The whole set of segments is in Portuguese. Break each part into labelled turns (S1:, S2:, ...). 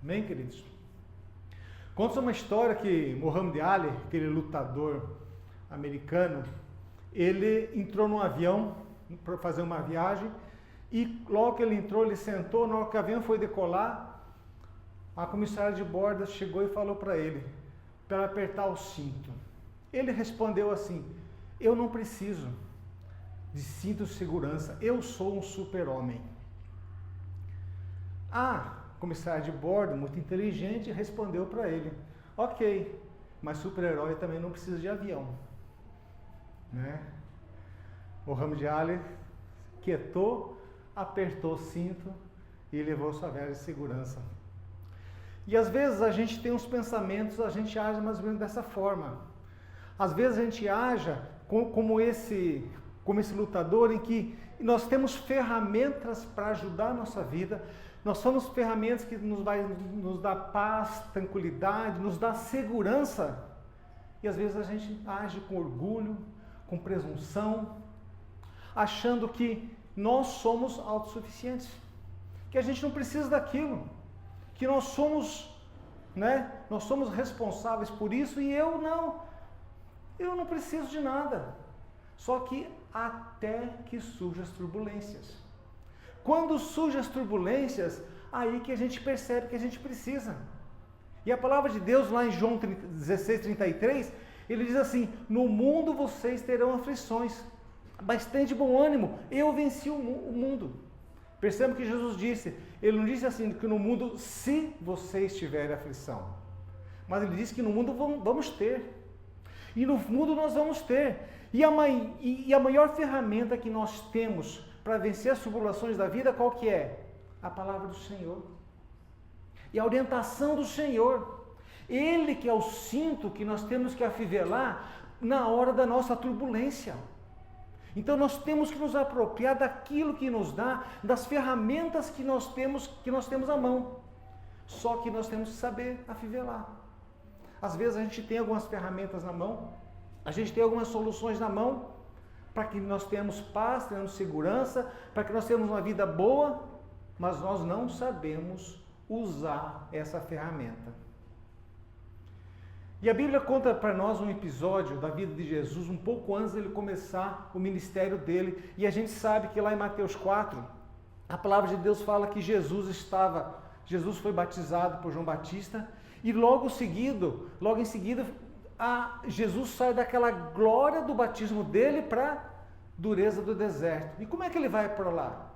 S1: Amém, queridos? Conta uma história que Muhammad Ali, aquele lutador americano, ele entrou num avião para fazer uma viagem e logo que ele entrou, ele sentou, na hora que o avião foi decolar, a comissária de bordo chegou e falou para ele, para apertar o cinto. Ele respondeu assim, eu não preciso de cinto de segurança, eu sou um super-homem. A comissária de bordo, muito inteligente, respondeu para ele, ok, mas super-herói também não precisa de avião. Né? Muhammad Ali quietou, apertou o cinto e levou sua viagem de segurança. E às vezes a gente tem uns pensamentos, a gente age mais ou menos dessa forma. Às vezes a gente age como esse lutador em que nós temos ferramentas para ajudar a nossa vida, nós somos ferramentas que nos dá paz, tranquilidade, nos dá segurança. E às vezes a gente age com orgulho, com presunção, achando que nós somos autossuficientes, que a gente não precisa daquilo, que nós somos responsáveis por isso e eu não preciso de nada. Só que até que surjam as turbulências. Quando surgem as turbulências, aí que a gente percebe que a gente precisa. E a palavra de Deus lá em João 16:33, ele diz assim, no mundo vocês terão aflições, mas tem de bom ânimo, eu venci o mundo. Percebam que Jesus disse, ele não disse assim, que no mundo se vocês tiverem aflição, mas ele disse que no mundo vamos ter. E no mundo nós vamos ter. E a maior ferramenta que nós temos para vencer as tribulações da vida, qual que é? A palavra do Senhor. E a orientação do Senhor. Ele que é o cinto que nós temos que afivelar na hora da nossa turbulência. Então nós temos que nos apropriar daquilo que nos dá, das ferramentas que nós temos à mão. Só que nós temos que saber afivelar. Às vezes a gente tem algumas ferramentas na mão, a gente tem algumas soluções na mão, para que nós tenhamos paz, tenhamos segurança, para que nós tenhamos uma vida boa, mas nós não sabemos usar essa ferramenta. E a Bíblia conta para nós um episódio da vida de Jesus, um pouco antes dele começar o ministério dele, e a gente sabe que lá em Mateus 4, a palavra de Deus fala que Jesus foi batizado por João Batista, e logo em seguida, Jesus sai daquela glória do batismo dele para a dureza do deserto. E como é que ele vai para lá?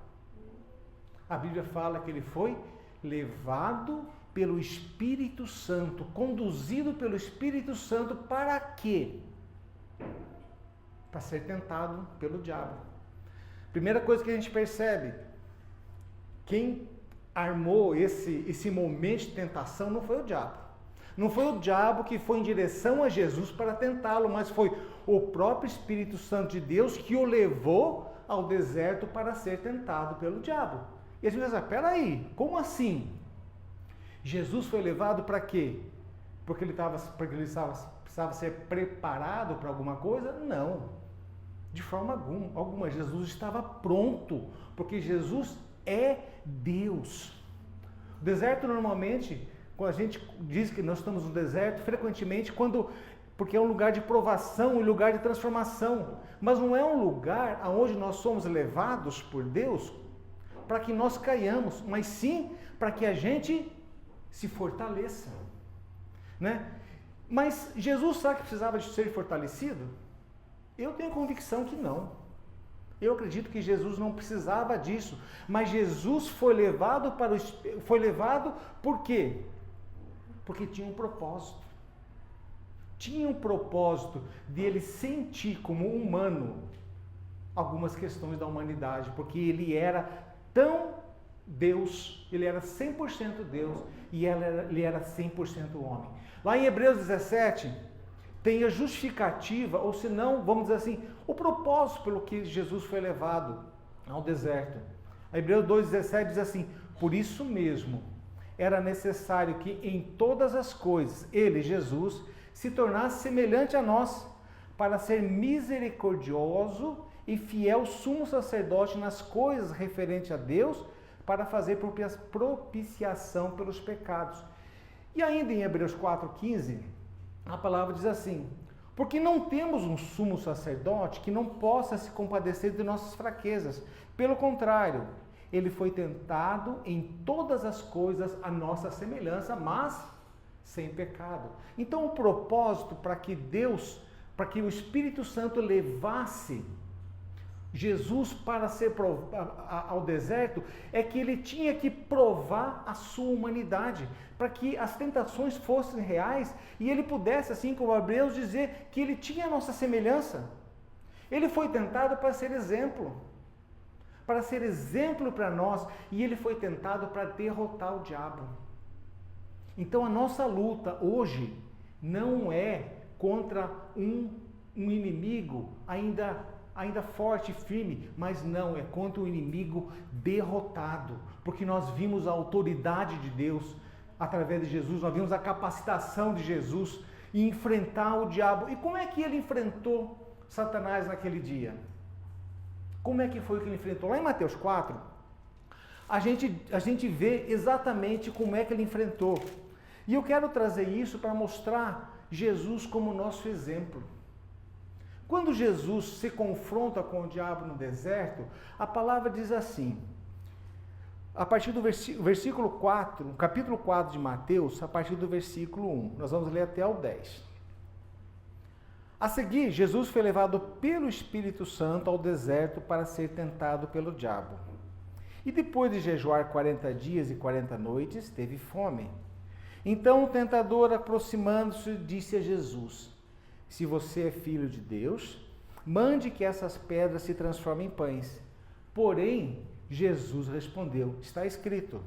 S1: A Bíblia fala que ele foi levado pelo Espírito Santo, conduzido pelo Espírito Santo para quê? Para ser tentado pelo diabo. Primeira coisa que a gente percebe, quem armou esse momento de tentação não foi o diabo. Não foi o diabo que foi em direção a Jesus para tentá-lo, mas foi o próprio Espírito Santo de Deus que o levou ao deserto para ser tentado pelo diabo. E a gente pensa, peraí, como assim? Jesus foi levado para quê? Porque ele precisava ser preparado para alguma coisa? Não, de forma alguma. Jesus estava pronto, porque Jesus é Deus. O deserto normalmente, quando a gente diz que nós estamos no deserto, frequentemente, porque é um lugar de provação, um lugar de transformação, mas não é um lugar onde nós somos levados por Deus para que nós caiamos, mas sim para que a gente se fortaleça, né? Mas Jesus sabe que precisava de ser fortalecido? Eu tenho convicção que não. Eu acredito que Jesus não precisava disso, mas Jesus foi levado por quê? Porque tinha um propósito. Tinha um propósito de ele sentir como humano algumas questões da humanidade, porque ele era tão Deus, ele era 100% Deus e ele era 100% homem. Lá em Hebreus 17, tem a justificativa, ou se não, vamos dizer assim, o propósito pelo que Jesus foi levado ao deserto. A Hebreus 2,17 diz assim, por isso mesmo, era necessário que em todas as coisas, ele, Jesus, se tornasse semelhante a nós, para ser misericordioso e fiel sumo sacerdote nas coisas referentes a Deus, para fazer propiciação pelos pecados. E ainda em Hebreus 4,15, a palavra diz assim: porque não temos um sumo sacerdote que não possa se compadecer de nossas fraquezas. Pelo contrário, ele foi tentado em todas as coisas à nossa semelhança, mas sem pecado. Então o propósito para que o Espírito Santo levasse Jesus para ser ao deserto, é que ele tinha que provar a sua humanidade, para que as tentações fossem reais e ele pudesse, assim como Hebreus, dizer que ele tinha a nossa semelhança. Ele foi tentado para ser exemplo para nós, e ele foi tentado para derrotar o diabo. Então a nossa luta hoje não é contra um inimigo ainda forte e firme, mas não, é contra o inimigo derrotado, porque nós vimos a autoridade de Deus através de Jesus, nós vimos a capacitação de Jesus em enfrentar o diabo. E como é que ele enfrentou Satanás naquele dia? Como é que foi que ele enfrentou? Lá em Mateus 4, a gente vê exatamente como é que ele enfrentou. E eu quero trazer isso para mostrar Jesus como nosso exemplo. Quando Jesus se confronta com o diabo no deserto, a palavra diz assim, a partir do versículo 4, capítulo 4 de Mateus, a partir do versículo 1, nós vamos ler até o 10. A seguir, Jesus foi levado pelo Espírito Santo ao deserto para ser tentado pelo diabo. E depois de jejuar 40 dias e 40 noites, teve fome. Então o tentador, aproximando-se, disse a Jesus: se você é filho de Deus, mande que essas pedras se transformem em pães. Porém, Jesus respondeu: está escrito,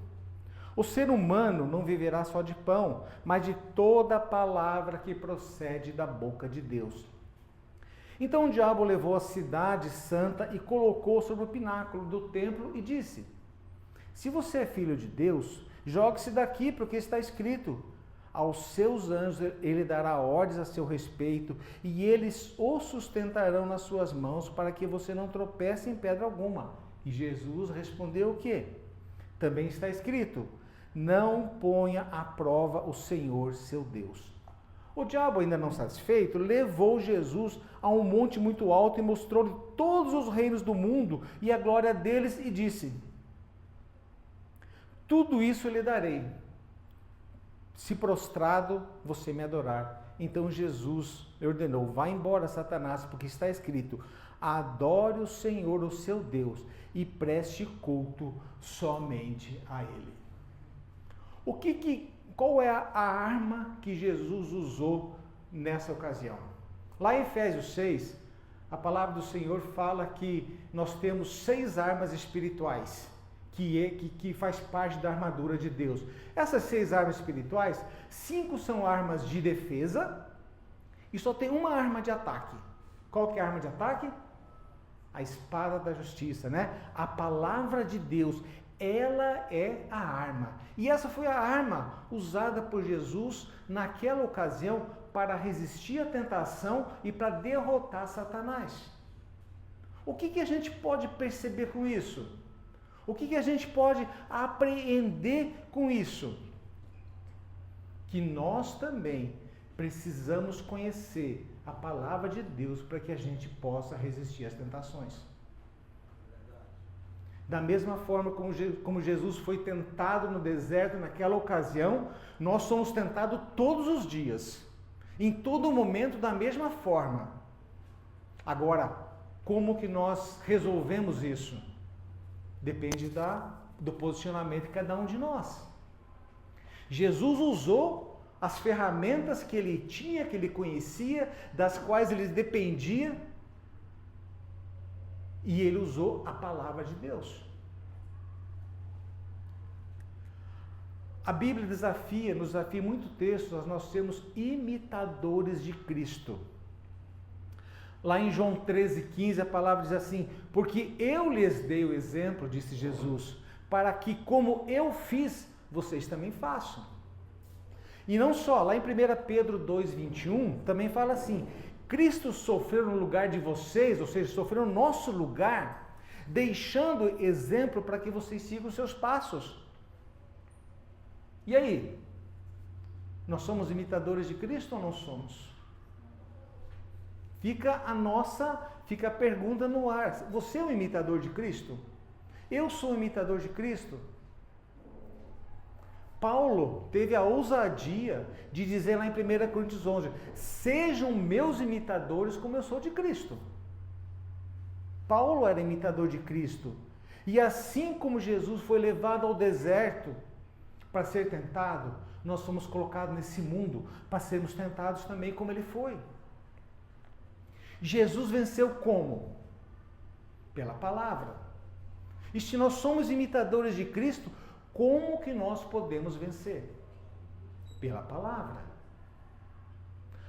S1: o ser humano não viverá só de pão, mas de toda a palavra que procede da boca de Deus. Então o diabo levou a cidade santa e colocou sobre o pináculo do templo e disse: se você é filho de Deus, jogue-se daqui, porque está escrito, aos seus anjos ele dará ordens a seu respeito, e eles o sustentarão nas suas mãos, para que você não tropece em pedra alguma. E Jesus respondeu o quê? Também está escrito, não ponha à prova o Senhor seu Deus. O diabo, ainda não satisfeito, levou Jesus a um monte muito alto e mostrou-lhe todos os reinos do mundo e a glória deles, e disse: tudo isso lhe darei, se prostrado você me adorar. Então Jesus ordenou: vá embora, Satanás, porque está escrito, adore o Senhor, o seu Deus, e preste culto somente a Ele. Qual é a arma que Jesus usou nessa ocasião? Lá em Efésios 6, a palavra do Senhor fala que nós temos 6 armas espirituais, que faz parte da armadura de Deus. Essas 6 armas espirituais, 5 são armas de defesa e só tem uma arma de ataque. Qual que é a arma de ataque? A espada da justiça, né? A palavra de Deus, ela é a arma. E essa foi a arma usada por Jesus naquela ocasião para resistir à tentação e para derrotar Satanás. O que a gente pode perceber com isso? O que a gente pode apreender com isso? Que nós também precisamos conhecer a palavra de Deus para que a gente possa resistir às tentações. Da mesma forma como Jesus foi tentado no deserto naquela ocasião, nós somos tentados todos os dias, em todo momento, da mesma forma. Agora, como que nós resolvemos isso? Depende do posicionamento de cada um de nós. Jesus usou as ferramentas que ele tinha, que ele conhecia, das quais ele dependia, e ele usou a palavra de Deus. A Bíblia nos desafia muito texto, nós sermos imitadores de Cristo. Lá em João 13,15, a palavra diz assim: porque eu lhes dei o exemplo, disse Jesus, para que como eu fiz, vocês também façam. E não só, lá em 1 Pedro 2,21, também fala assim: Cristo sofreu no lugar de vocês, ou seja, sofreu no nosso lugar, deixando exemplo para que vocês sigam os seus passos. E aí? Nós somos imitadores de Cristo ou não somos? Fica a pergunta no ar. Você é um imitador de Cristo? Eu sou um imitador de Cristo? Paulo teve a ousadia de dizer lá em 1 Coríntios 11, sejam meus imitadores como eu sou de Cristo. Paulo era imitador de Cristo. E assim como Jesus foi levado ao deserto para ser tentado, nós fomos colocados nesse mundo para sermos tentados também como ele foi. Jesus venceu como? Pela palavra. E se nós somos imitadores de Cristo, como que nós podemos vencer? Pela palavra.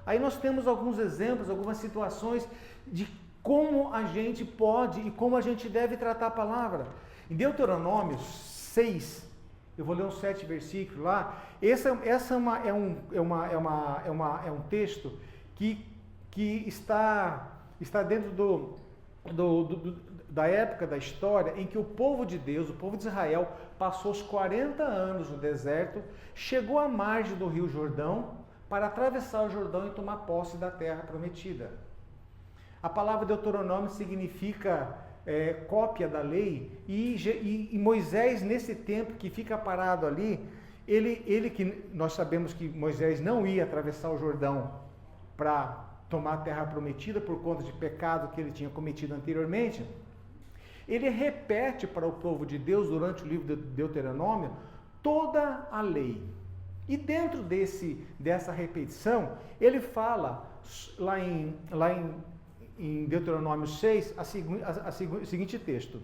S1: Aí nós temos alguns exemplos, algumas situações de como a gente pode e como a gente deve tratar a palavra. Em Deuteronômio 6, eu vou ler uns 7 versículos lá. Esse é um texto que está dentro da época da história em que o povo de Deus, o povo de Israel, passou os 40 anos no deserto, chegou à margem do rio Jordão para atravessar o Jordão e tomar posse da terra prometida. A palavra Deuteronômio significa cópia da lei, e Moisés, nesse tempo que fica parado ali, ele que nós sabemos que Moisés não ia atravessar o Jordão para tomar a terra prometida por conta de pecado que ele tinha cometido anteriormente, ele repete para o povo de Deus, durante o livro de Deuteronômio, toda a lei. E dentro dessa repetição, ele fala, lá em Deuteronômio 6, o seguinte texto: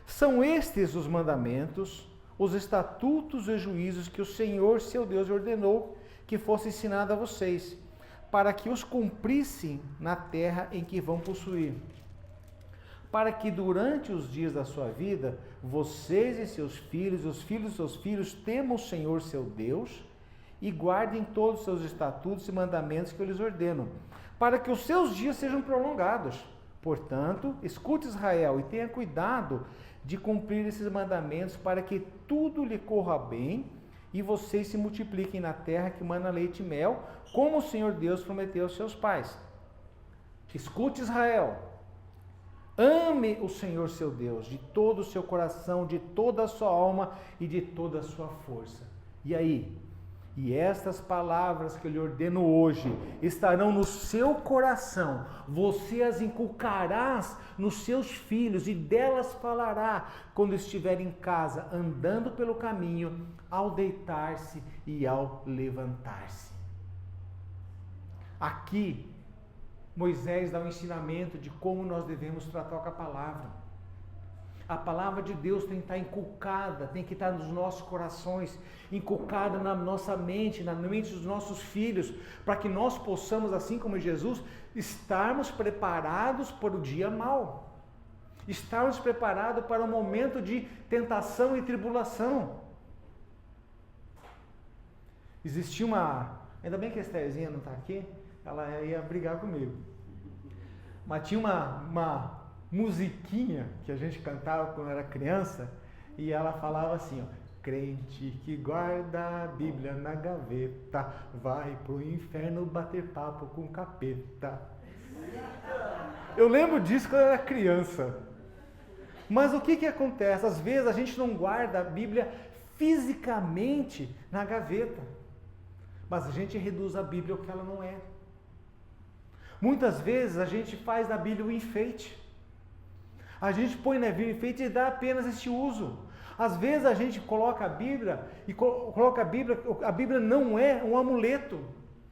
S1: são estes os mandamentos, os estatutos e juízos que o Senhor, seu Deus, ordenou que fosse ensinado a vocês, para que os cumprissem na terra em que vão possuir, para que durante os dias da sua vida, vocês e seus filhos, os filhos de seus filhos, temam o Senhor seu Deus e guardem todos os seus estatutos e mandamentos que eu lhes ordeno, para que os seus dias sejam prolongados. Portanto, escute Israel e tenha cuidado de cumprir esses mandamentos, para que tudo lhe corra bem e vocês se multipliquem na terra que mana leite e mel, como o Senhor Deus prometeu aos seus pais. Escute Israel, ame o Senhor seu Deus de todo o seu coração, de toda a sua alma e de toda a sua força. E aí? E estas palavras que eu lhe ordeno hoje estarão no seu coração, você as inculcarás nos seus filhos e delas falará quando estiver em casa, andando pelo caminho, ao deitar-se e ao levantar-se. Aqui, Moisés dá um ensinamento de como nós devemos tratar com a palavra. A palavra de Deus tem que estar inculcada, tem que estar nos nossos corações, inculcada na nossa mente, na mente dos nossos filhos, para que nós possamos, assim como Jesus, estarmos preparados para o dia mau. Estarmos preparados para o momento de tentação e tribulação. Existia ainda bem que a Estherzinha não está aqui, ela ia brigar comigo. Mas tinha uma musiquinha que a gente cantava quando era criança, e ela falava assim, ó: crente que guarda a Bíblia na gaveta, vai pro inferno bater papo com capeta. Eu lembro disso quando eu era criança. Mas o que acontece? Às vezes a gente não guarda a Bíblia fisicamente na gaveta, mas a gente reduz a Bíblia ao que ela não é. Muitas vezes a gente faz da Bíblia um enfeite. A gente põe na Bíblia enfeite e dá apenas este uso. Às vezes a gente coloca a Bíblia e a Bíblia não é um amuleto.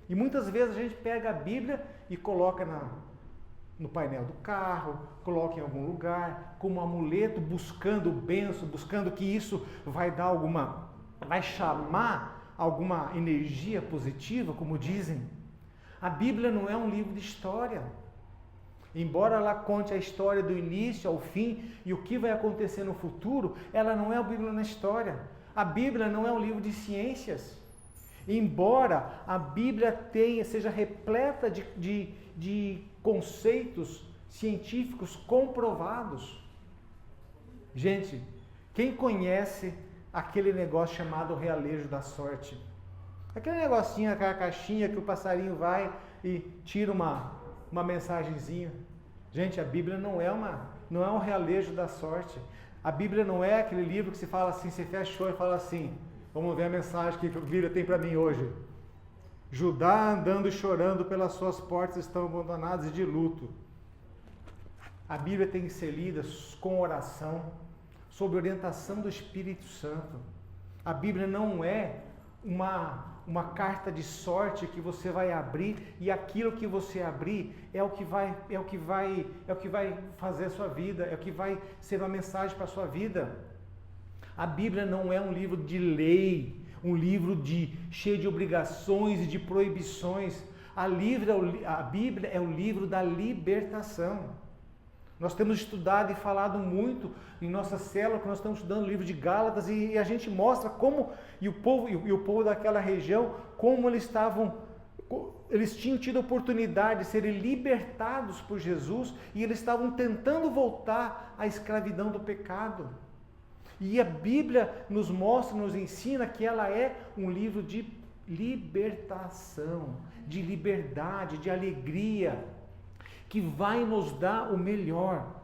S1: E muitas vezes a gente pega a Bíblia e coloca no painel do carro, coloca em algum lugar, como um amuleto, buscando bênção, buscando que isso vai chamar alguma energia positiva, como dizem. A Bíblia não é um livro de história. Embora ela conte a história do início ao fim e o que vai acontecer no futuro, ela não é a Bíblia na história. A Bíblia não é um livro de ciências. Embora a Bíblia seja repleta de conceitos científicos comprovados. Gente, quem conhece aquele negócio chamado realejo da sorte? Aquele negocinho, aquela caixinha que o passarinho vai e tira uma mensagenzinha. Gente, a Bíblia não é um realejo da sorte. A Bíblia não é aquele livro que se fala assim, você fecha o olho e fala assim, vamos ver a mensagem que a Bíblia tem para mim hoje. Judá andando e chorando pelas suas portas estão abandonados e de luto. A Bíblia tem que ser lida com oração, sob orientação do Espírito Santo. A Bíblia não é uma carta de sorte que você vai abrir e aquilo que você abrir é o que vai fazer a sua vida, é o que vai ser uma mensagem para a sua vida. A Bíblia não é um livro de lei, um livro cheio de obrigações e de proibições. A Bíblia é o livro da libertação. Nós temos estudado e falado muito em nossa célula, que nós estamos estudando o livro de Gálatas, e a gente mostra como, o povo daquela região, como eles tinham tido a oportunidade de serem libertados por Jesus, e eles estavam tentando voltar à escravidão do pecado. E a Bíblia nos mostra, nos ensina que ela é um livro de libertação, de liberdade, de alegria, que vai nos dar o melhor.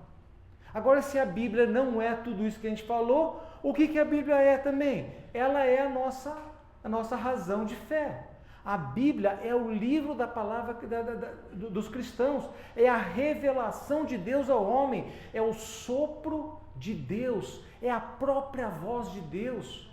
S1: Agora, se a Bíblia não é tudo isso que a gente falou, o que a Bíblia é também? Ela é a nossa razão de fé. A Bíblia é o livro da palavra dos cristãos, é a revelação de Deus ao homem, é o sopro de Deus, é a própria voz de Deus.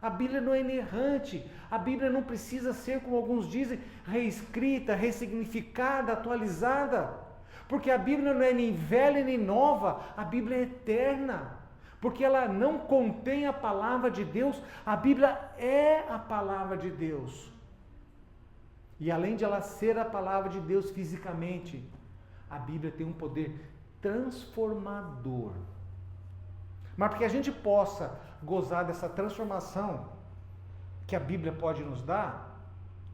S1: A Bíblia não é inerrante, a Bíblia não precisa ser, como alguns dizem, reescrita, ressignificada, atualizada, porque a Bíblia não é nem velha nem nova, a Bíblia é eterna, porque ela não contém a palavra de Deus, a Bíblia é a palavra de Deus. E além de ela ser a palavra de Deus fisicamente, a Bíblia tem um poder transformador. Mas para que a gente possa gozar dessa transformação que a Bíblia pode nos dar,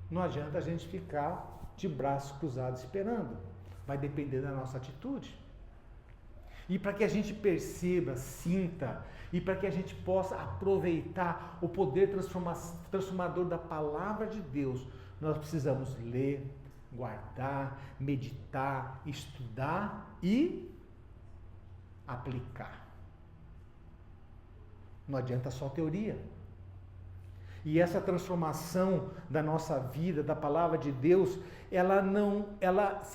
S1: não adianta a gente ficar de braços cruzados esperando. Vai depender da nossa atitude. E para que a gente perceba, sinta, e para que a gente possa aproveitar o poder transformador da palavra de Deus, nós precisamos ler, guardar, meditar, estudar e aplicar. Não adianta só teoria. E essa transformação da nossa vida, da palavra de Deus, se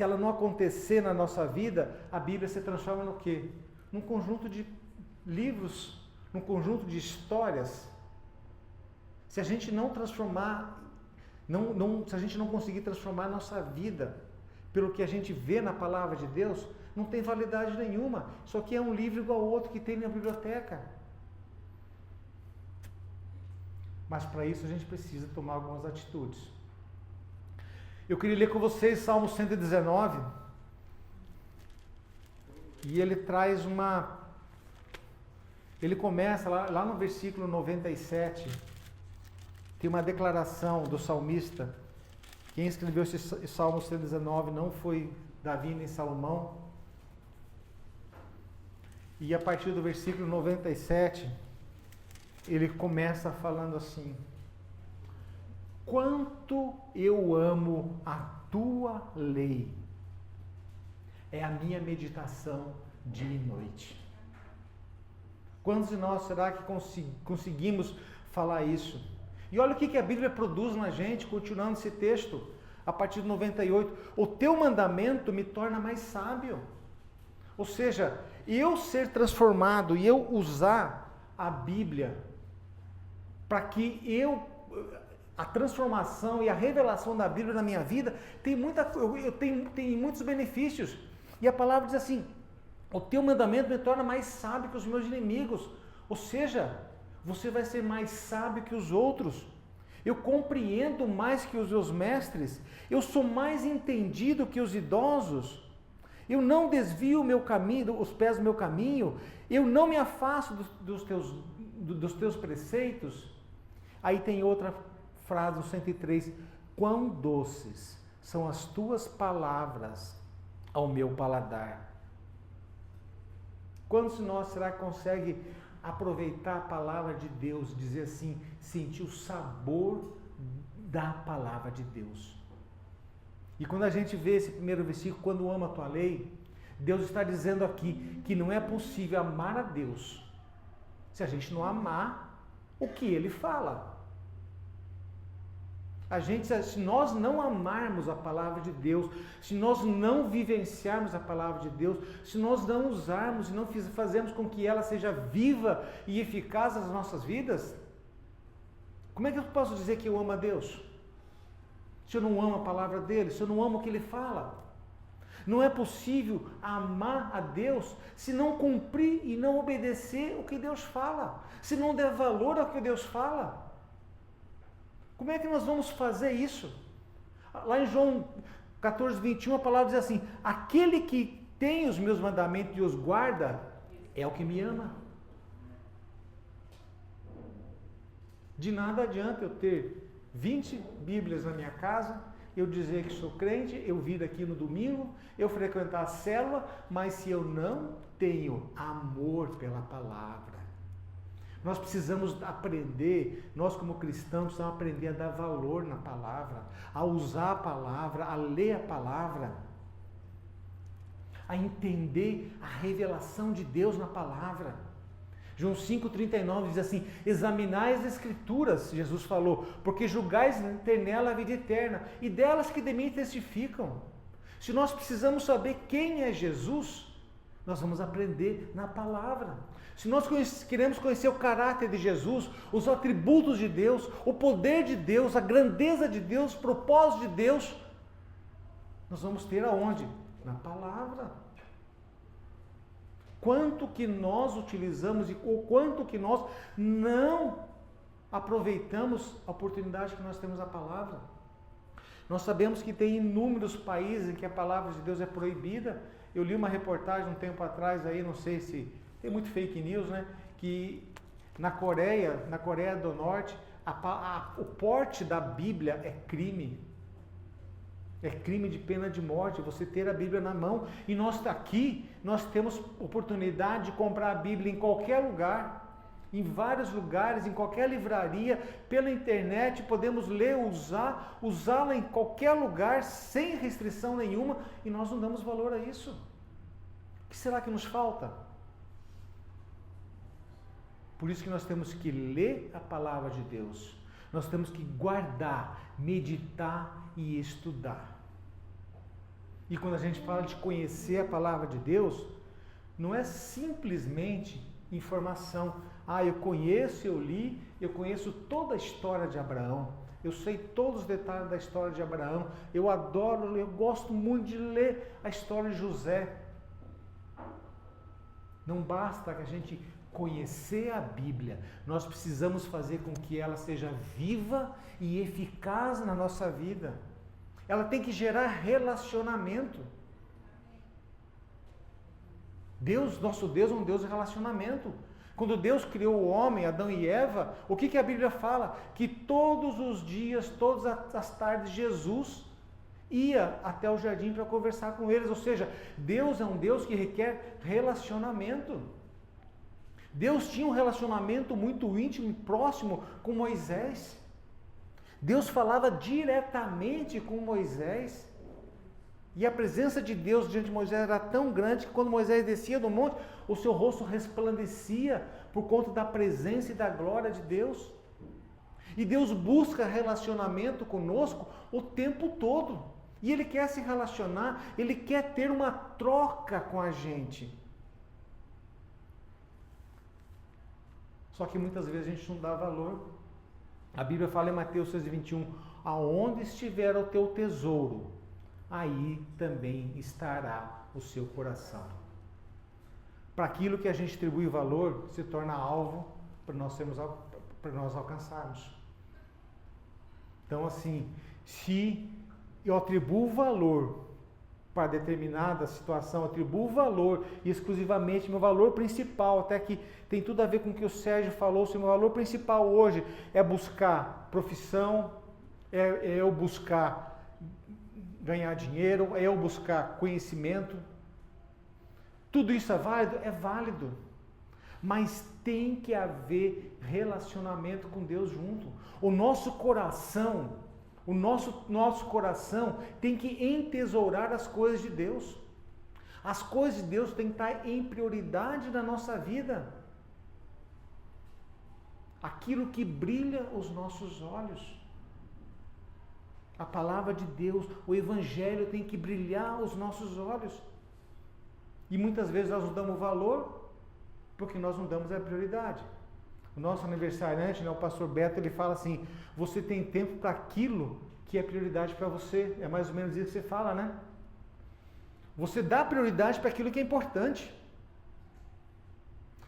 S1: ela não acontecer na nossa vida, a Bíblia se transforma no quê? Num conjunto de livros, num conjunto de histórias. Se a gente não transformar, se a gente não conseguir transformar a nossa vida pelo que a gente vê na palavra de Deus, não tem validade nenhuma. Isso aqui é um livro igual ao outro que tem na biblioteca. Mas para isso a gente precisa tomar algumas atitudes. Eu queria ler com vocês Salmo 119. E ele traz ele começa lá no versículo 97. Tem uma declaração do salmista. Quem escreveu esse Salmo 119 não foi Davi nem Salomão. E a partir do versículo 97... ele começa falando assim: quanto eu amo a tua lei, é a minha meditação dia e noite. Quantos de nós será que conseguimos falar isso? E olha o que a Bíblia produz na gente, continuando esse texto, a partir do 98. O teu mandamento me torna mais sábio. Ou seja, eu ser transformado e eu usar a Bíblia para que a transformação e a revelação da Bíblia na minha vida tem muitos benefícios. E a palavra diz assim: o teu mandamento me torna mais sábio que os meus inimigos. Ou seja, você vai ser mais sábio que os outros. Eu compreendo mais que os meus mestres. Eu sou mais entendido que os idosos. Eu não desvio os pés do meu caminho. Eu não me afasto dos teus preceitos. Aí tem outra frase no 103. Quão doces são as tuas palavras ao meu paladar. Quantos de nós será que consegue aproveitar a palavra de Deus, dizer assim, sentir o sabor da palavra de Deus? E quando a gente vê esse primeiro versículo, quando ama a tua lei, Deus está dizendo aqui que não é possível amar a Deus se a gente não amar o que Ele fala. Se nós não amarmos a palavra de Deus, se nós não vivenciarmos a palavra de Deus, se nós não usarmos e não fazermos com que ela seja viva e eficaz nas nossas vidas, como é que eu posso dizer que eu amo a Deus? Se eu não amo a palavra dele, se eu não amo o que ele fala. Não é possível amar a Deus se não cumprir e não obedecer o que Deus fala, se não der valor ao que Deus fala. Como é que nós vamos fazer isso? Lá em João 14, 21, a palavra diz assim: aquele que tem os meus mandamentos e os guarda, é o que me ama. De nada adianta eu ter 20 Bíblias na minha casa, eu dizer que sou crente, eu vir aqui no domingo, eu frequentar a célula, mas se eu não tenho amor pela palavra, nós precisamos aprender, nós como cristãos precisamos aprender a dar valor na palavra, a usar a palavra, a ler a palavra, a entender a revelação de Deus na palavra. João 5,39 diz assim: examinai as Escrituras, Jesus falou, porque julgais ter nela a vida eterna, e delas que de mim testificam. Se nós precisamos saber quem é Jesus, nós vamos aprender na palavra. Se nós queremos conhecer o caráter de Jesus, os atributos de Deus, o poder de Deus, a grandeza de Deus, o propósito de Deus, nós vamos ter aonde? Na palavra. Quanto que nós utilizamos e o quanto que nós não aproveitamos a oportunidade que nós temos na palavra. Nós sabemos que tem inúmeros países em que a palavra de Deus é proibida. Eu li uma reportagem um tempo atrás aí, não sei se tem muito fake news, né? Que na Coreia do Norte, o porte da Bíblia é crime. É crime de pena de morte, você ter a Bíblia na mão. E nós aqui, nós temos oportunidade de comprar a Bíblia em qualquer lugar, em vários lugares, em qualquer livraria, pela internet, podemos ler, usá-la em qualquer lugar, sem restrição nenhuma, e nós não damos valor a isso. O que será que nos falta? Por isso que nós temos que ler a palavra de Deus. Nós temos que guardar, meditar e estudar. E quando a gente fala de conhecer a palavra de Deus, não é simplesmente informação. Eu conheço, eu li, eu conheço toda a história de Abraão. Eu sei todos os detalhes da história de Abraão. Eu adoro, eu gosto muito de ler a história de José. Não basta que a gente conhecer a Bíblia, nós precisamos fazer com que ela seja viva e eficaz na nossa vida. Ela tem que gerar relacionamento. Nosso Deus é um Deus de relacionamento. Quando Deus criou o homem, Adão e Eva, o que a Bíblia fala? Que todos os dias, todas as tardes, Jesus ia até o jardim para conversar com eles. Ou seja, Deus é um Deus que requer relacionamento. Deus tinha um relacionamento muito íntimo e próximo com Moisés. Deus falava diretamente com Moisés. E a presença de Deus diante de Moisés era tão grande que quando Moisés descia do monte, o seu rosto resplandecia por conta da presença e da glória de Deus. E Deus busca relacionamento conosco o tempo todo. E Ele quer se relacionar, Ele quer ter uma troca com a gente. Só que muitas vezes a gente não dá valor. A Bíblia fala em Mateus 6,21, aonde estiver o teu tesouro, aí também estará o seu coração. Para aquilo que a gente atribui valor, se torna alvo para nós alcançarmos. Então assim, se eu atribuo valor para determinada situação, atribuo valor e exclusivamente meu valor principal, até que tem tudo a ver com o que o Sérgio falou, se o meu valor principal hoje é buscar profissão, é eu buscar ganhar dinheiro, é eu buscar conhecimento, Tudo isso é válido? É válido. Mas tem que haver relacionamento com Deus junto. O nosso coração tem que entesourar as coisas de Deus. As coisas de Deus têm que estar em prioridade na nossa vida. Aquilo que brilha os nossos olhos. A palavra de Deus, o Evangelho tem que brilhar os nossos olhos. E muitas vezes nós não damos valor porque nós não damos a prioridade. O nosso aniversariante, o pastor Beto, ele fala assim: você tem tempo para aquilo que é prioridade para você. É mais ou menos isso que você fala, né? Você dá prioridade para aquilo que é importante.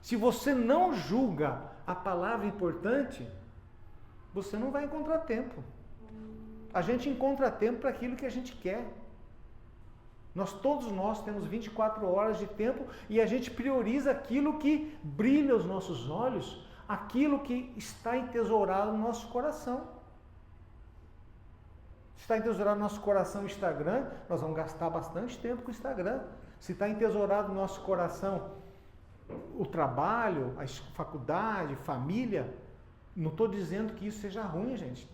S1: Se você não julga a palavra importante, você não vai encontrar tempo. A gente encontra tempo para aquilo que a gente quer. Todos nós temos 24 horas de tempo e a gente prioriza aquilo que brilha os nossos olhos, aquilo que está entesourado no nosso coração. Se está entesourado no nosso coração o Instagram, nós vamos gastar bastante tempo com o Instagram. Se está entesourado no nosso coração o trabalho, a faculdade, família, não estou dizendo que isso seja ruim, gente.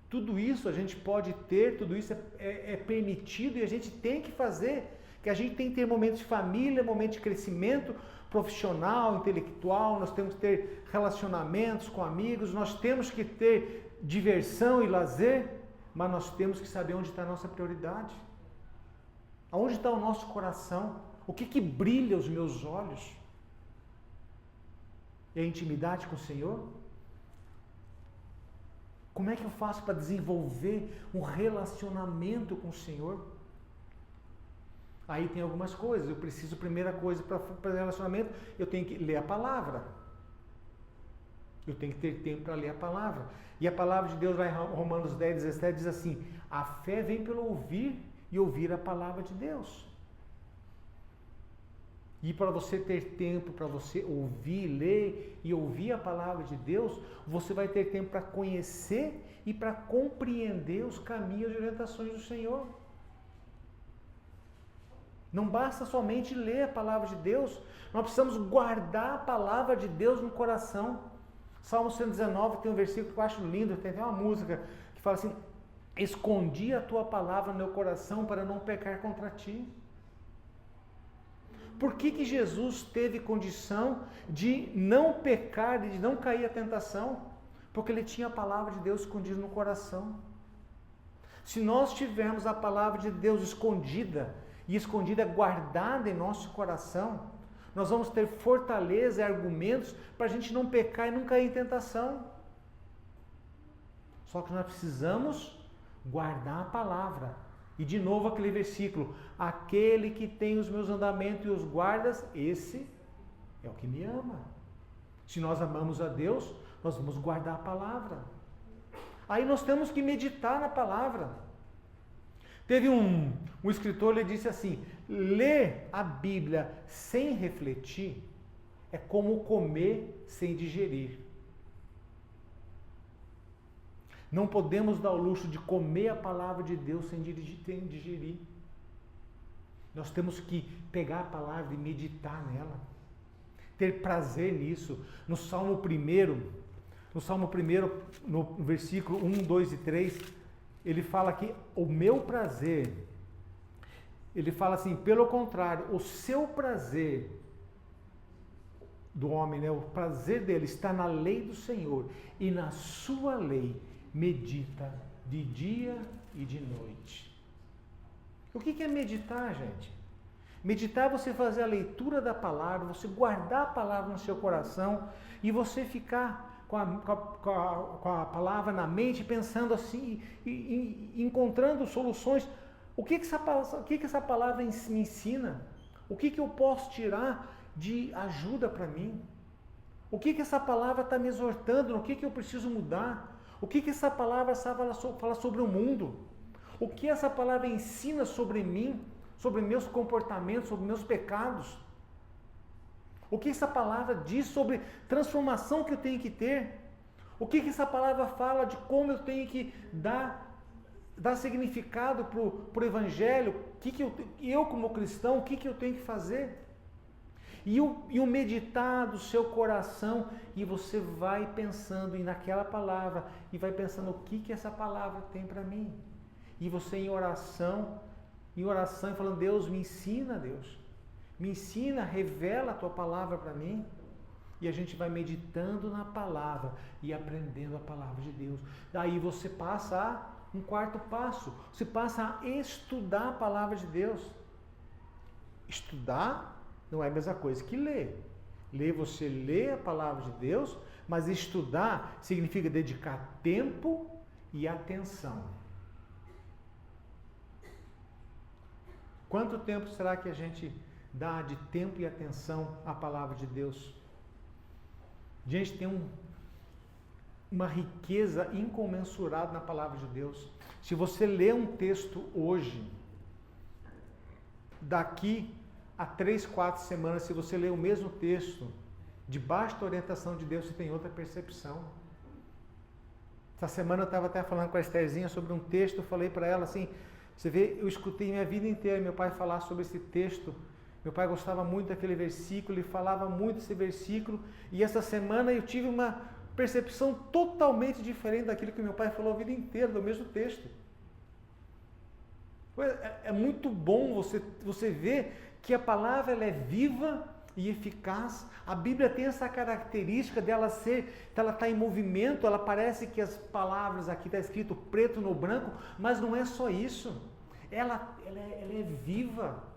S1: Tudo isso a gente pode ter, tudo isso é permitido e a gente tem que fazer, que a gente tem que ter momentos de família, momentos de crescimento profissional, intelectual, nós temos que ter relacionamentos com amigos, nós temos que ter diversão e lazer, mas nós temos que saber onde está a nossa prioridade. Aonde está o nosso coração? O que brilha os meus olhos? É a intimidade com o Senhor? Como é que eu faço para desenvolver um relacionamento com o Senhor? Aí tem algumas coisas. Eu preciso, primeira coisa, para relacionamento, eu tenho que ler a palavra. Eu tenho que ter tempo para ler a palavra. E a palavra de Deus, lá em Romanos 10, 17, diz assim: a fé vem pelo ouvir e ouvir a palavra de Deus. E para você ter tempo, para você ouvir, ler e ouvir a palavra de Deus, você vai ter tempo para conhecer e para compreender os caminhos e orientações do Senhor. Não basta somente ler a palavra de Deus, nós precisamos guardar a palavra de Deus no coração. Salmo 119 tem um versículo que eu acho lindo, tem até uma música que fala assim: escondi a tua palavra no meu coração para não pecar contra ti. Por que Jesus teve condição de não pecar, de não cair à tentação? Porque ele tinha a palavra de Deus escondida no coração. Se nós tivermos a palavra de Deus escondida, e escondida guardada em nosso coração, nós vamos ter fortaleza e argumentos para a gente não pecar e não cair em tentação. Só que nós precisamos guardar a palavra. E de novo aquele versículo: aquele que tem os meus andamentos e os guardas, esse é o que me ama. Se nós amamos a Deus, nós vamos guardar a palavra. Aí nós temos que meditar na palavra. Teve um escritor, ele disse assim: ler a Bíblia sem refletir é como comer sem digerir. Não podemos dar o luxo de comer a palavra de Deus sem digerir. Nós temos que pegar a palavra e meditar nela. Ter prazer nisso. No Salmo 1, no versículo 1, 2 e 3, ele fala que o meu prazer, ele fala assim: pelo contrário, o seu prazer do homem, né, o prazer dele está na lei do Senhor, e na sua lei medita de dia e de noite. O que é meditar, gente? Meditar é você fazer a leitura da palavra, você guardar a palavra no seu coração e você ficar com a palavra na mente, pensando assim, e encontrando soluções. O que essa palavra me ensina? O que eu posso tirar de ajuda para mim? O que essa palavra está me exortando? No que eu preciso mudar? O que essa palavra fala sobre o mundo? O que essa palavra ensina sobre mim, sobre meus comportamentos, sobre meus pecados? O que essa palavra diz sobre transformação que eu tenho que ter? O que essa palavra fala de como eu tenho que dar significado para o Evangelho, eu como cristão, o que eu tenho que fazer? E o meditar do seu coração, e você vai pensando naquela palavra, e vai pensando o que essa palavra tem para mim. E você em oração, e falando, Deus, me ensina, revela a tua palavra para mim. E a gente vai meditando na palavra e aprendendo a palavra de Deus. Daí você passa a um quarto passo, você passa a estudar a palavra de Deus. Estudar não é a mesma coisa que ler. Ler, você lê a palavra de Deus, mas estudar significa dedicar tempo e atenção. Quanto tempo será que a gente dá de tempo e atenção à palavra de Deus? A gente tem uma riqueza incomensurável na palavra de Deus. Se você ler um texto hoje, daqui a 3, 4 semanas, se você ler o mesmo texto, debaixo da orientação de Deus, você tem outra percepção. Essa semana eu estava até falando com a Estherzinha sobre um texto, eu falei para ela assim, você vê, eu escutei minha vida inteira meu pai falar sobre esse texto. Meu pai gostava muito daquele versículo, ele falava muito desse versículo, e essa semana eu tive uma percepção totalmente diferente daquilo que meu pai falou a vida inteira, do mesmo texto. É muito bom você ver que a palavra ela é viva e eficaz. A Bíblia tem essa característica dela estar em movimento, ela parece que as palavras aqui está escrito preto no branco, mas não é só isso. Ela é viva.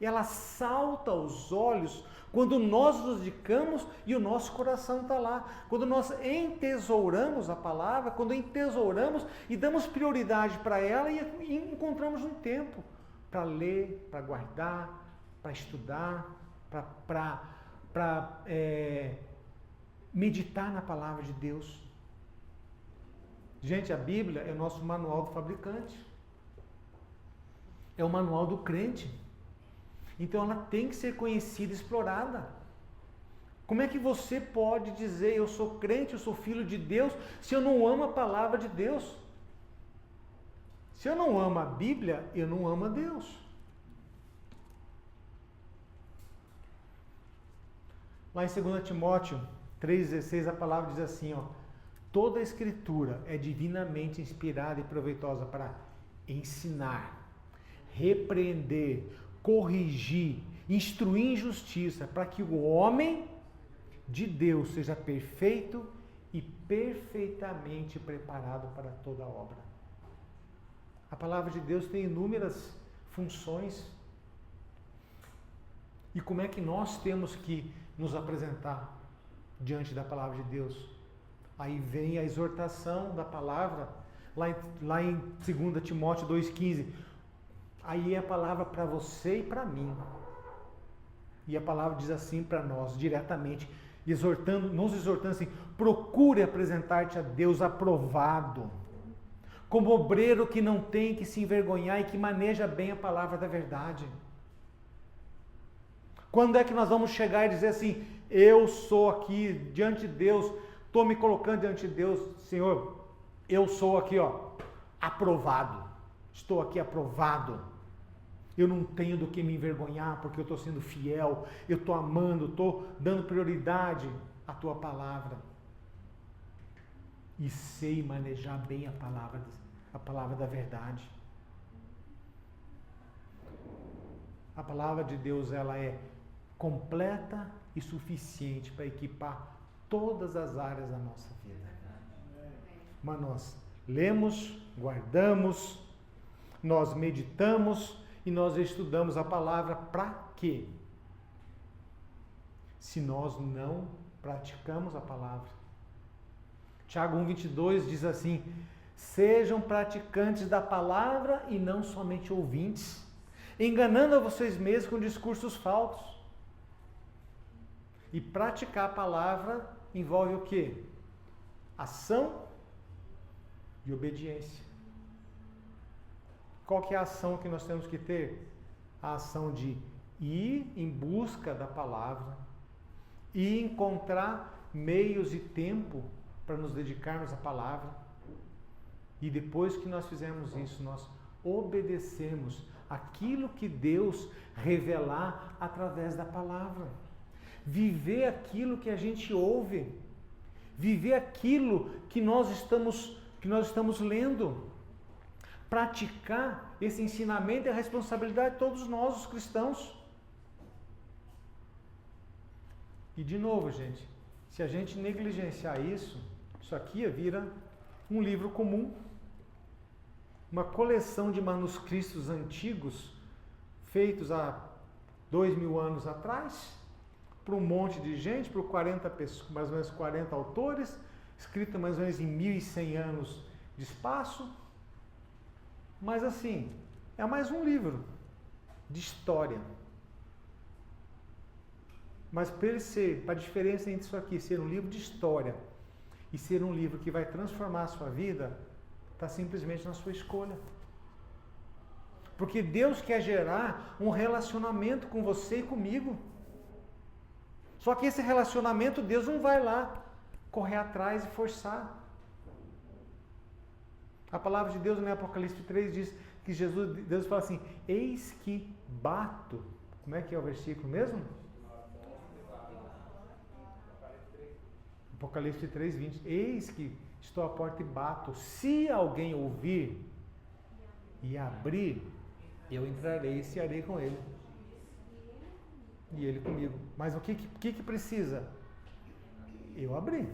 S1: Ela salta aos olhos quando nós nos dedicamos e o nosso coração está lá. Quando nós entesouramos a palavra, quando entesouramos e damos prioridade para ela e encontramos um tempo para ler, para guardar, para estudar, para meditar na palavra de Deus. Gente, a Bíblia é o nosso manual do fabricante. É o manual do crente. Então ela tem que ser conhecida e explorada. Como é que você pode dizer eu sou crente, eu sou filho de Deus, se eu não amo a palavra de Deus? Se eu não amo a Bíblia, eu não amo a Deus. Lá em 2 Timóteo 3,16 a palavra diz assim, toda a escritura é divinamente inspirada e proveitosa para ensinar, repreender, corrigir, instruir em justiça, para que o homem de Deus seja perfeito e perfeitamente preparado para toda obra. A palavra de Deus tem inúmeras funções. E como é que nós temos que nos apresentar diante da palavra de Deus? Aí vem a exortação da palavra, lá em 2 Timóteo 2,15. Aí é a palavra para você e para mim. E a palavra diz assim para nós, diretamente, nos exortando assim, procure apresentar-te a Deus aprovado, como obreiro que não tem que se envergonhar e que maneja bem a palavra da verdade. Quando é que nós vamos chegar e dizer assim, eu sou aqui diante de Deus, estou me colocando diante de Deus, Senhor, eu sou aqui, aprovado, estou aqui aprovado. Eu não tenho do que me envergonhar, porque eu estou sendo fiel, eu estou amando, estou dando prioridade à tua palavra. E sei manejar bem a palavra da verdade. A palavra de Deus, ela é completa e suficiente para equipar todas as áreas da nossa vida. Mas nós lemos, guardamos, nós meditamos e nós estudamos a palavra para quê? Se nós não praticamos a palavra. Tiago 1,22 diz assim, sejam praticantes da palavra e não somente ouvintes, enganando a vocês mesmos com discursos falsos. E praticar a palavra envolve o quê? Ação e obediência. Qual que é a ação que nós temos que ter? A ação de ir em busca da palavra e encontrar meios e tempo para nos dedicarmos à palavra. E depois que nós fizermos isso, nós obedecemos aquilo que Deus revelar através da palavra. Viver aquilo que a gente ouve. Viver aquilo que nós estamos lendo. Praticar esse ensinamento é a responsabilidade de todos nós, os cristãos. E de novo, gente, se a gente negligenciar isso aqui vira um livro comum, uma coleção de manuscritos antigos, feitos há 2000 anos atrás, por um monte de gente, por 40 pessoas, mais ou menos 40 autores, escrito mais ou menos em 1100 anos de espaço. Mas assim, é mais um livro de história. Mas para a diferença entre isso aqui ser um livro de história e ser um livro que vai transformar a sua vida, está simplesmente na sua escolha. Porque Deus quer gerar um relacionamento com você e comigo. Só que esse relacionamento Deus não vai lá correr atrás e forçar. A palavra de Deus no Apocalipse 3 diz que Deus fala assim, eis que bato. Como é que é o versículo mesmo? Apocalipse 3, 20. Eis que estou à porta e bato. Se alguém ouvir e abrir, eu entrarei e cearei com ele. E ele comigo. Mas o que precisa? Eu abrir.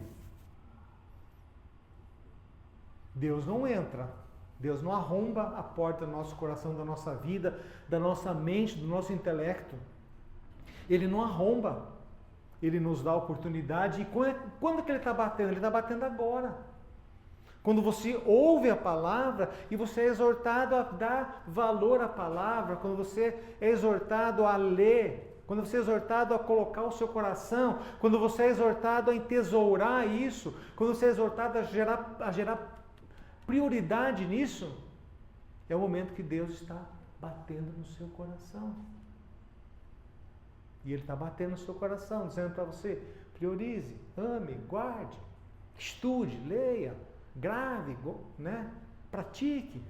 S1: Deus não entra. Deus não arromba a porta do nosso coração, da nossa vida, da nossa mente, do nosso intelecto. Ele não arromba. Ele nos dá a oportunidade. E quando que ele está batendo? Ele está batendo agora. Quando você ouve a palavra e você é exortado a dar valor à palavra, quando você é exortado a ler, quando você é exortado a colocar o seu coração, quando você é exortado a entesourar isso, quando você é exortado a gerar prioridade nisso, é o momento que Deus está batendo no seu coração. E Ele está batendo no seu coração, dizendo para você, priorize, ame, guarde, estude, leia, grave, né? Pratique.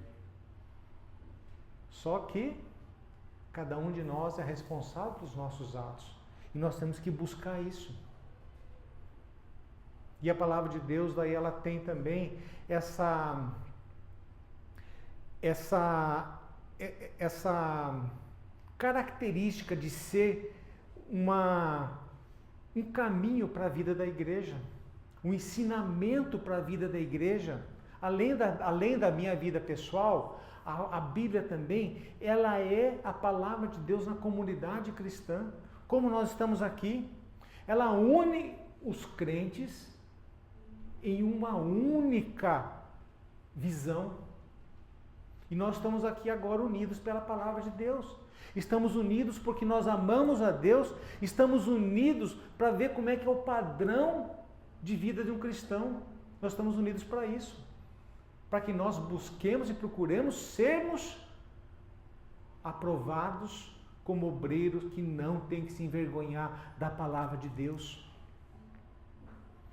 S1: Só que cada um de nós é responsável pelos nossos atos. E nós temos que buscar isso. E a palavra de Deus, daí ela tem também essa característica de ser um caminho para a vida da igreja, um ensinamento para a vida da igreja. Além da minha vida pessoal, a Bíblia também, ela é a palavra de Deus na comunidade cristã. Como nós estamos aqui, ela une os crentes em uma única visão. E nós estamos aqui agora unidos pela palavra de Deus. Estamos unidos porque nós amamos a Deus, estamos unidos para ver como é que é o padrão de vida de um cristão. Nós estamos unidos para isso, para que nós busquemos e procuremos sermos aprovados como obreiros que não tem que se envergonhar da palavra de Deus.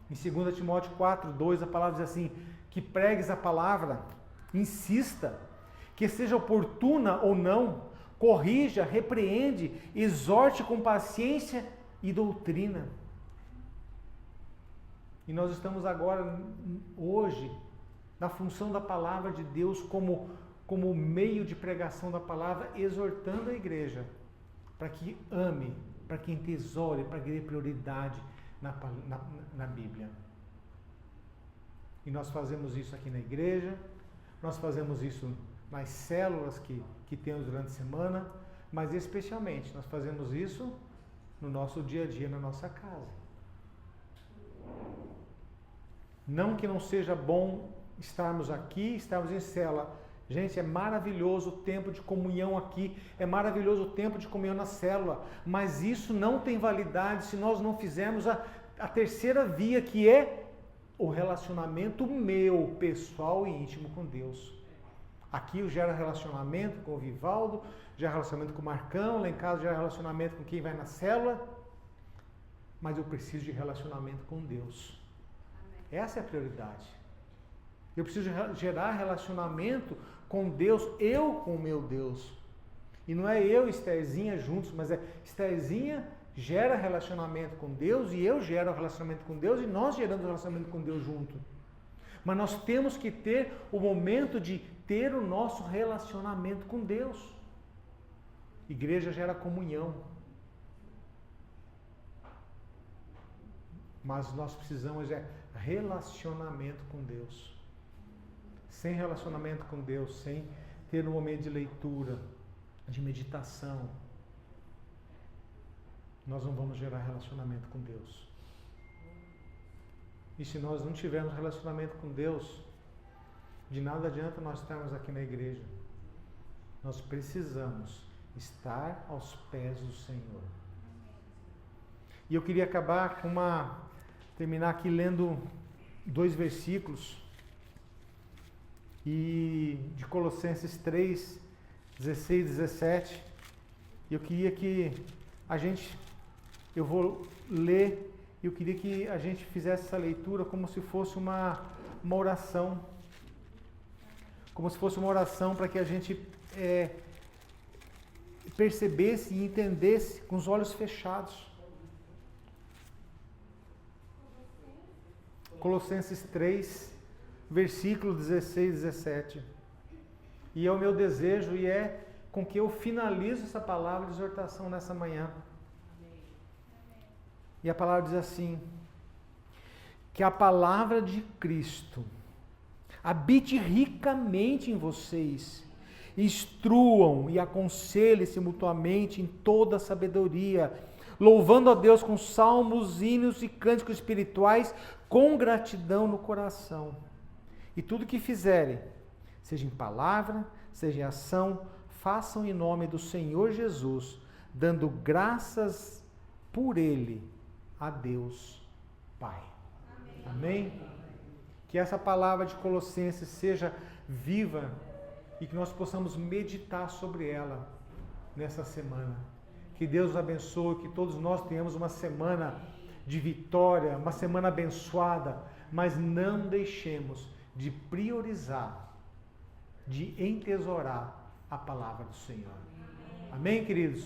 S1: Em 2 Timóteo 4, 2, a palavra diz assim, que pregues a palavra, insista, que seja oportuna ou não, corrija, repreende, exorte com paciência e doutrina. E nós estamos agora, hoje, na função da palavra de Deus como meio de pregação da palavra, exortando a igreja para que ame, para que entesoure, para que dê prioridade na Bíblia. E nós fazemos isso aqui na igreja, nós fazemos isso nas células que temos durante a semana, mas especialmente nós fazemos isso no nosso dia a dia, na nossa casa. Não que não seja bom estarmos aqui, estarmos em célula. Gente, é maravilhoso o tempo de comunhão aqui, é maravilhoso o tempo de comunhão na célula, mas isso não tem validade se nós não fizermos a terceira via, que é o relacionamento meu, pessoal e íntimo com Deus. Aqui eu gero relacionamento com o Vivaldo, gero relacionamento com o Marcão, lá em casa gero relacionamento com quem vai na célula, mas eu preciso de relacionamento com Deus. Essa é a prioridade. Eu preciso gerar relacionamento com Deus, eu com o meu Deus. E não é eu e Estherzinha juntos, mas é Estherzinha gera relacionamento com Deus e eu gero relacionamento com Deus e nós geramos relacionamento com Deus junto. Mas nós temos que ter o momento de ter o nosso relacionamento com Deus. Igreja gera comunhão. Mas nós precisamos de relacionamento com Deus. Sem relacionamento com Deus, sem ter um momento de leitura, de meditação, nós não vamos gerar relacionamento com Deus. E se nós não tivermos relacionamento com Deus, de nada adianta nós estarmos aqui na igreja. Nós precisamos estar aos pés do Senhor. E eu queria acabar com terminar aqui lendo 2 versículos e de Colossenses 3, 16 e 17. Eu queria que eu vou ler, e eu queria que a gente fizesse essa leitura como se fosse uma oração. Como se fosse uma oração para que a gente percebesse e entendesse com os olhos fechados. Colossenses 3, versículo 16 e 17. E é o meu desejo e é com que eu finalizo essa palavra de exortação nessa manhã. E a palavra diz assim: que a palavra de Cristo habite ricamente em vocês, instruam e aconselhem-se mutuamente em toda a sabedoria, louvando a Deus com salmos, hinos e cânticos espirituais, com gratidão no coração. E tudo que fizerem, seja em palavra, seja em ação, façam em nome do Senhor Jesus, dando graças por Ele a Deus Pai. Amém? Que essa palavra de Colossenses seja viva e que nós possamos meditar sobre ela nessa semana. Que Deus nos abençoe, que todos nós tenhamos uma semana de vitória, uma semana abençoada, mas não deixemos de priorizar, de entesourar a palavra do Senhor. Amém, queridos?